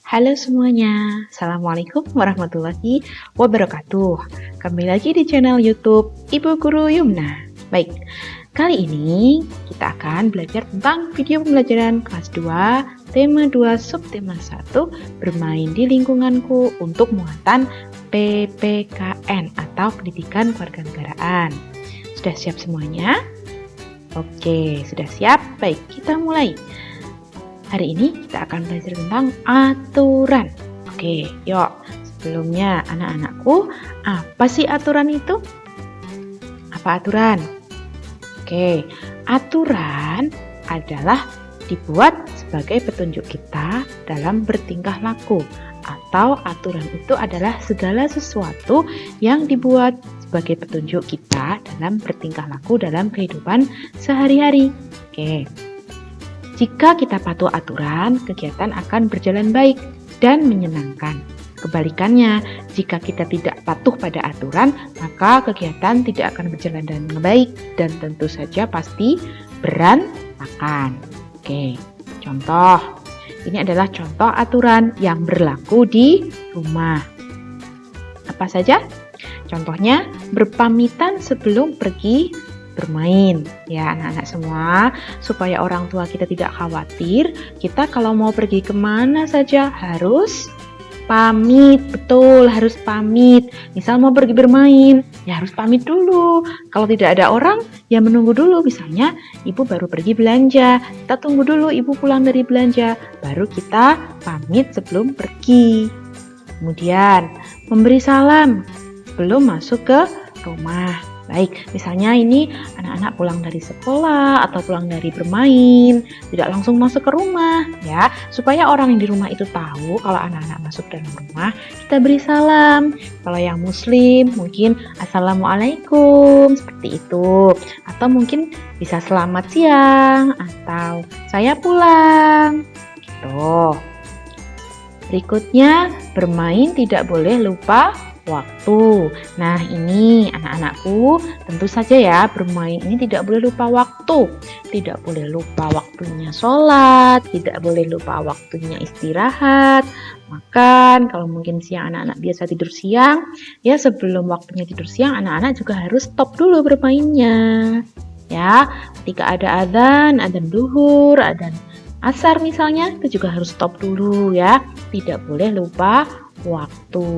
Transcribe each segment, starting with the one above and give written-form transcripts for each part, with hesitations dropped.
Halo semuanya, Assalamualaikum warahmatullahi wabarakatuh. Kembali lagi di channel YouTube Ibu Guru Yumna. Baik, kali ini kita akan belajar tentang video pembelajaran kelas 2, tema 2, subtema 1, bermain di lingkunganku untuk muatan PPKN atau Pendidikan Kewarganegaraan. Sudah siap semuanya? Oke, sudah siap? Baik, kita mulai. Hari ini kita akan belajar tentang aturan. Oke, yuk. Sebelumnya, anak-anakku, apa sih aturan itu? Apa aturan? Oke, aturan adalah dibuat sebagai petunjuk kita dalam bertingkah laku. Atau aturan itu adalah segala sesuatu yang dibuat sebagai petunjuk kita dalam bertingkah laku dalam kehidupan sehari-hari. Oke. Jika kita patuh aturan, kegiatan akan berjalan baik dan menyenangkan. Kebalikannya, jika kita tidak patuh pada aturan, maka kegiatan tidak akan berjalan dengan baik dan tentu saja pasti berantakan. Oke, contoh. Ini adalah contoh aturan yang berlaku di rumah. Apa saja? Contohnya, berpamitan sebelum pergi bermain. Ya, anak-anak semua, supaya orang tua kita tidak khawatir, kita kalau mau pergi kemana saja harus pamit. Betul, harus pamit. Misal mau pergi bermain, ya harus pamit dulu. Kalau tidak ada orang, ya menunggu dulu. Misalnya, ibu baru pergi belanja, kita tunggu dulu ibu pulang dari belanja, baru kita pamit sebelum pergi. Kemudian, memberi salam sebelum masuk ke rumah. Baik, misalnya ini anak-anak pulang dari sekolah atau pulang dari bermain, tidak langsung masuk ke rumah, ya, supaya orang yang di rumah itu tahu kalau anak-anak masuk dalam rumah, kita beri salam. Kalau yang muslim, mungkin Assalamualaikum, seperti itu. Atau mungkin bisa selamat siang, atau saya pulang, gitu. Berikutnya, bermain tidak boleh lupa waktu. Nah, ini anak-anakku, tentu saja ya, bermain ini tidak boleh lupa waktu. Tidak boleh lupa waktunya sholat, tidak boleh lupa waktunya istirahat, makan. Kalau mungkin siang anak-anak biasa tidur siang, ya sebelum waktunya tidur siang, anak-anak juga harus stop dulu bermainnya. Ya, ketika ada adzan duhur, adzan asar misalnya, itu juga harus stop dulu ya. Tidak boleh lupa waktu.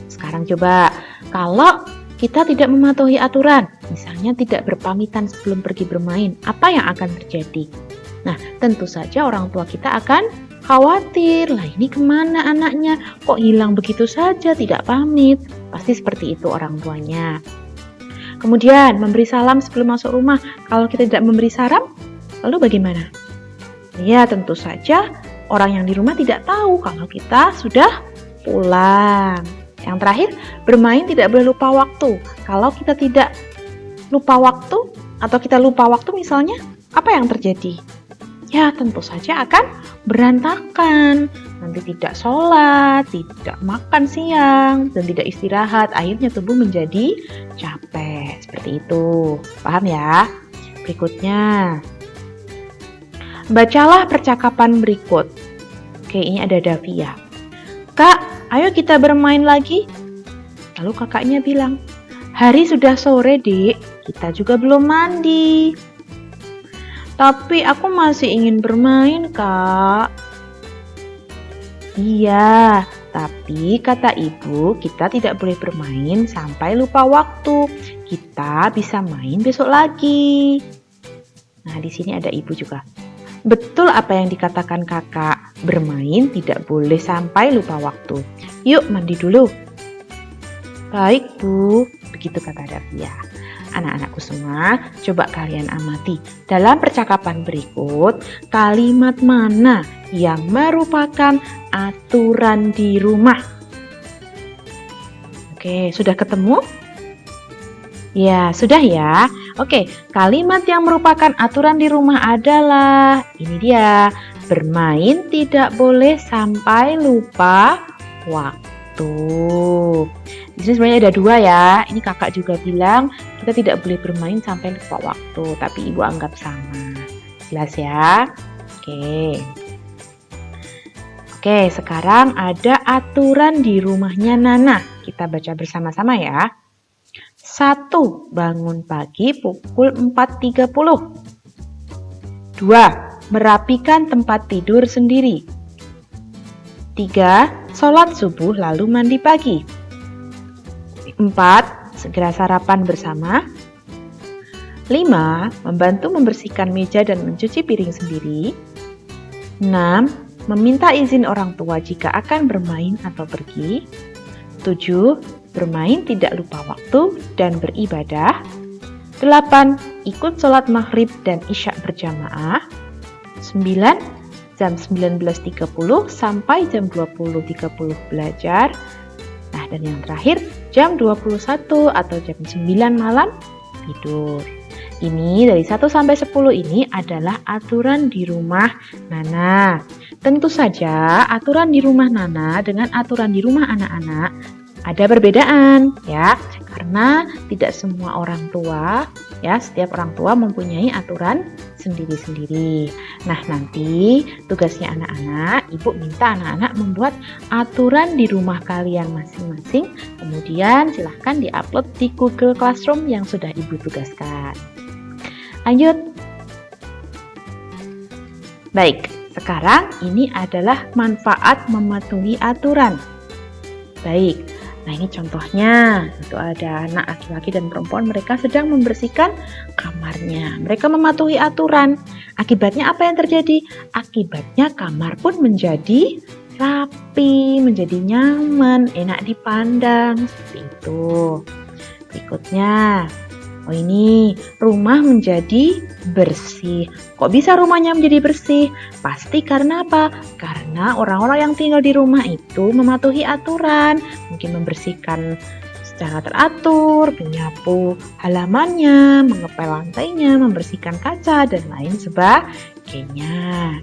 Sekarang coba, kalau kita tidak mematuhi aturan, misalnya tidak berpamitan sebelum pergi bermain, apa yang akan terjadi? Nah, tentu saja orang tua kita akan khawatir, lah ini kemana anaknya? Kok hilang begitu saja, tidak pamit? Pasti seperti itu orang tuanya. Kemudian, memberi salam sebelum masuk rumah. Kalau kita tidak memberi salam, lalu bagaimana? Ya, tentu saja orang yang di rumah tidak tahu kalau kita sudah pulang. Yang terakhir, bermain tidak boleh lupa waktu. Kalau kita tidak lupa waktu atau kita lupa waktu misalnya, apa yang terjadi? Ya, tentu saja akan berantakan. Nanti tidak sholat, tidak makan siang, dan tidak istirahat. Akhirnya tubuh menjadi capek. Seperti itu. Paham ya? Berikutnya, bacalah percakapan berikut. Oke, ini ada Davia. Kak, ayo kita bermain lagi. Lalu kakaknya bilang, hari sudah sore, Dek. Kita juga belum mandi. Tapi aku masih ingin bermain, Kak. Iya, tapi kata ibu, kita tidak boleh bermain sampai lupa waktu. Kita bisa main besok lagi. Nah, di sini ada ibu juga. Betul apa yang dikatakan kakak, bermain tidak boleh sampai lupa waktu. Yuk mandi dulu. Baik Bu, begitu kata Davia. Anak-anakku semua, coba kalian amati. Dalam percakapan berikut, kalimat mana yang merupakan aturan di rumah? Oke, sudah ketemu? Ya, sudah ya. Oke, kalimat yang merupakan aturan di rumah adalah, ini dia, bermain tidak boleh sampai lupa waktu. Di sini sebenarnya ada dua ya. Ini kakak juga bilang kita tidak boleh bermain sampai lupa waktu, tapi ibu anggap sama. Jelas ya? Oke. Oke, sekarang ada aturan di rumahnya Nana. Kita baca bersama-sama ya. 1. Bangun pagi pukul 4.30. 2. Merapikan tempat tidur sendiri. 3. Sholat subuh lalu mandi pagi. 4. Segera sarapan bersama. 5. Membantu membersihkan meja dan mencuci piring sendiri. 6. Meminta izin orang tua jika akan bermain atau pergi. 7. Bermain tidak lupa waktu dan beribadah. 8. Ikut sholat maghrib dan isya berjamaah. 9. Jam 19.30 sampai jam 20.30 belajar. Nah, dan yang terakhir jam 21 atau jam 9 malam tidur. Ini dari 1 sampai 10 ini adalah aturan di rumah Nana. Tentu saja aturan di rumah Nana dengan aturan di rumah anak-anak ada perbedaan ya, karena tidak semua orang tua ya, setiap orang tua mempunyai aturan sendiri-sendiri. Nah, nanti tugasnya anak-anak, Ibu minta anak-anak membuat aturan di rumah kalian masing-masing, kemudian silahkan diupload di Google Classroom yang sudah Ibu tugaskan. Lanjut. Baik, sekarang ini adalah manfaat mematuhi aturan. Baik, nah ini contohnya, itu ada anak laki-laki dan perempuan, mereka sedang membersihkan kamarnya. Mereka mematuhi aturan. Akibatnya apa yang terjadi? Akibatnya kamar pun menjadi rapi, menjadi nyaman, enak dipandang, seperti itu. Berikutnya, oh ini rumah menjadi bersih. Kok bisa rumahnya menjadi bersih? Pasti karena apa? Karena orang-orang yang tinggal di rumah itu mematuhi aturan. Mungkin membersihkan secara teratur, menyapu halamannya, mengepel lantainya, membersihkan kaca, dan lain sebagainya.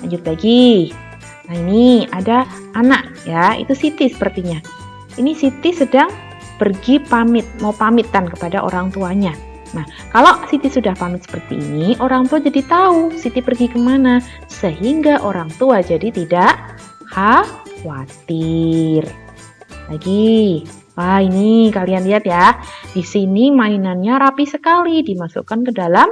Lanjut lagi. Nah ini ada anak ya, itu Siti sepertinya. Ini Siti sedang pergi mau pamitan kepada orang tuanya. Nah, kalau Siti sudah pamit seperti ini, orang tua jadi tahu Siti pergi kemana, sehingga orang tua jadi tidak khawatir. Lagi, wah ini kalian lihat ya, di sini mainannya rapi sekali, dimasukkan ke dalam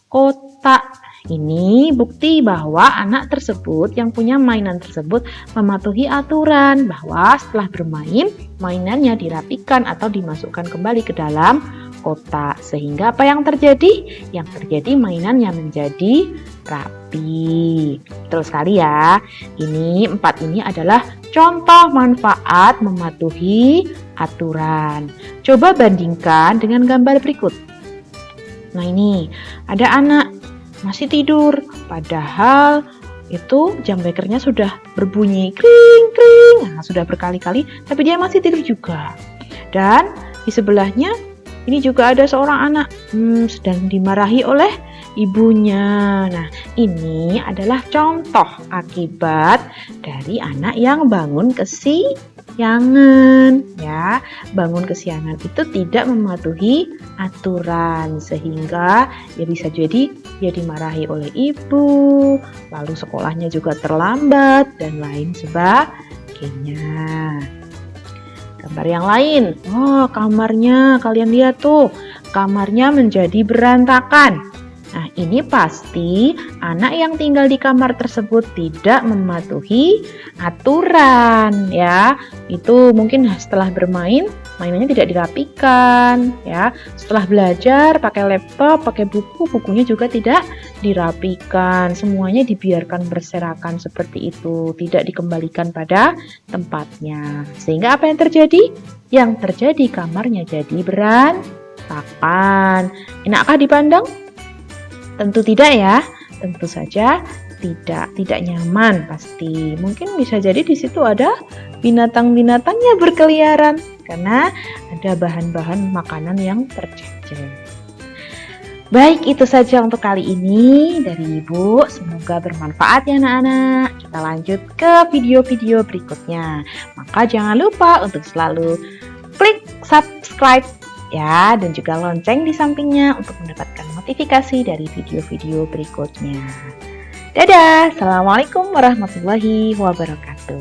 kotak. Ini bukti bahwa anak tersebut yang punya mainan tersebut mematuhi aturan bahwa setelah bermain, mainannya dirapikan atau dimasukkan kembali ke dalam kotak. Sehingga apa yang terjadi? Yang terjadi mainannya menjadi rapi. Betul sekali ya. Ini 4 ini adalah contoh manfaat mematuhi aturan. Coba bandingkan dengan gambar berikut. Nah ini ada anak masih tidur, padahal itu jam bekernya sudah berbunyi kring kring, nah, sudah berkali-kali, tapi dia masih tidur juga. Dan di sebelahnya ini juga ada seorang anak sedang dimarahi oleh ibunya. Nah ini adalah contoh akibat dari anak yang bangun kesiangan ya. Bangun kesiangan itu tidak mematuhi aturan, sehingga ya bisa jadi dia dimarahi oleh ibu, lalu sekolahnya juga terlambat dan lain sebagainya. Gambar yang lain, oh kamarnya kalian lihat tuh, kamarnya menjadi berantakan. Nah ini pasti anak yang tinggal di kamar tersebut tidak mematuhi aturan ya. Itu mungkin setelah bermain, mainannya tidak dirapikan ya. Setelah belajar pakai laptop, pakai buku, bukunya juga tidak dirapikan. Semuanya dibiarkan berserakan seperti itu, tidak dikembalikan pada tempatnya. Sehingga apa yang terjadi? Yang terjadi kamarnya jadi berantakan. Enakkah dipandang? Tentu tidak ya, tentu saja tidak nyaman pasti. Mungkin bisa jadi di situ ada binatang-binatangnya berkeliaran karena ada bahan-bahan makanan yang tercecer. Baik, itu saja untuk kali ini dari Ibu. Semoga bermanfaat ya anak-anak. Kita lanjut ke video-video berikutnya. Maka jangan lupa untuk selalu klik subscribe ya, dan juga lonceng di sampingnya untuk mendapatkan notifikasi dari video-video berikutnya. Dadah, Assalamualaikum warahmatullahi wabarakatuh.